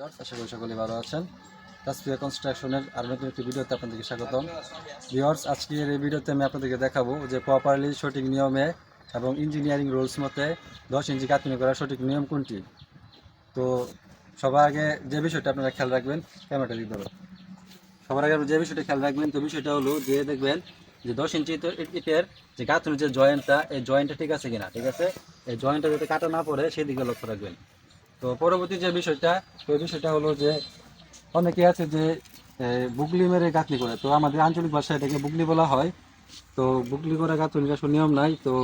আশা করি সকলে ভালো আছেন। তাসফিয়া কনস্ট্রাকশনের আর নতুন একটি ভিডিওতে আপনাদেরকে স্বাগতম। ভিউয়ার্স, আজকের এই ভিডিওতে আমি আপনাদেরকে দেখাবো যে প্রপারলি সঠিক নিয়মে এবং ইঞ্জিনিয়ারিং রুলস মতে 10 ইঞ্চি গাঁথনি করার সঠিক নিয়ম কোনটি। তো সবার আগে যে বিষয়টা আপনারা খেয়াল রাখবেন, ক্যামেরাটা দিতে হবে। সবার আগে যে বিষয়টা খেয়াল রাখবেন, তো বিষয়টা হলো যে দেখবেন যে 10 ইঞ্চি ইটের যে গাঁথনির যে জয়েন্টটা, এই জয়েন্টটা ঠিক আছে কিনা। ঠিক আছে, এই জয়েন্টটা যাতে কাটা না পড়ে সেদিকে লক্ষ্য রাখবেন। তো পরবর্তী যে বিষয়টা, ওই বিষয়টা হলো যে অনেকে আছে যে বুগলি মেরে গাঁথনি করে, তো আমাদের আঞ্চলিক ভাষায় এটাকে বুগলি বলা হয়। তো বুগলি করা গাঁথনির আসলে নিয়ম নাই। তো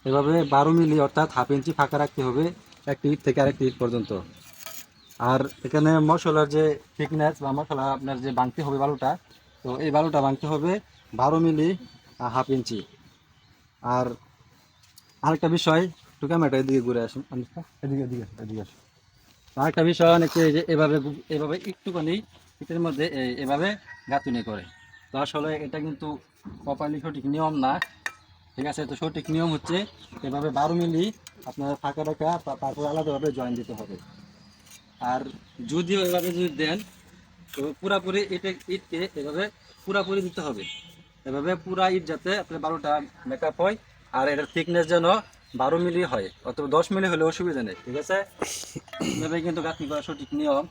এভাবে 12 মিলি অর্থাৎ হাফ ইঞ্চি ফাঁকা রাখতে হবে একটি ইট থেকে আরেকটি ইট পর্যন্ত। আর এখানে মশলার যে থিকনেস বা মশলা আপনার যে ভাঙতে হবে বালুটা, তো এই বালুটা ভাঙতে হবে 12 মিলি হাফ ইঞ্চি। আর আরেকটা বিষয়, একটু ক্যামেরাটা এদিকে ঘুরে আসুন, এদিকে এদিকে এদিকে আসুন। আরেকটা বিষয়, অনেকে এই যে এভাবে এভাবে একটুখানি শীতের মধ্যে এভাবে গাঁথুনি করে। তো আসলে এটা কিন্তু প্রপারলি সঠিক নিয়ম না। ঠিক আছে, তো সঠিক নিয়ম হচ্ছে এভাবে 12 মিলি আপনার ফাঁকা রাখা, তারপর আলাদাভাবে জয়েন দিতে হবে। আর যদিও এভাবে যদি দেন, তো পুরাপুরি ইটকে এভাবে পুরাপুরি দিতে হবে। এভাবে পুরা ইট যাতে আপনার 12টা মেকআপ হয়। আর এটার থিকনেস যেন 12 মিলি হয়, অথবা 10 মিলি হলে অসুবিধা নেই। ঠিক আছে, এভাবে কিন্তু গাঁথনি করা সঠিক নিয়ম।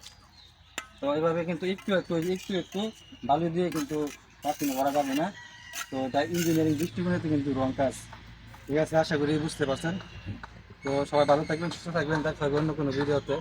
তো এইভাবে কিন্তু একটু বালু দিয়ে কিন্তু গাঁথনি করা যাবে না। তো এটা ইঞ্জিনিয়ারিং দৃষ্টিকোণে কিন্তু রং কাজ। ঠিক আছে, আশা করি বুঝতে পারছেন। তো সবাই ভালো থাকবেন, সুস্থ থাকবেন, দেখা হবে অন্য কোনো ভিডিওতে।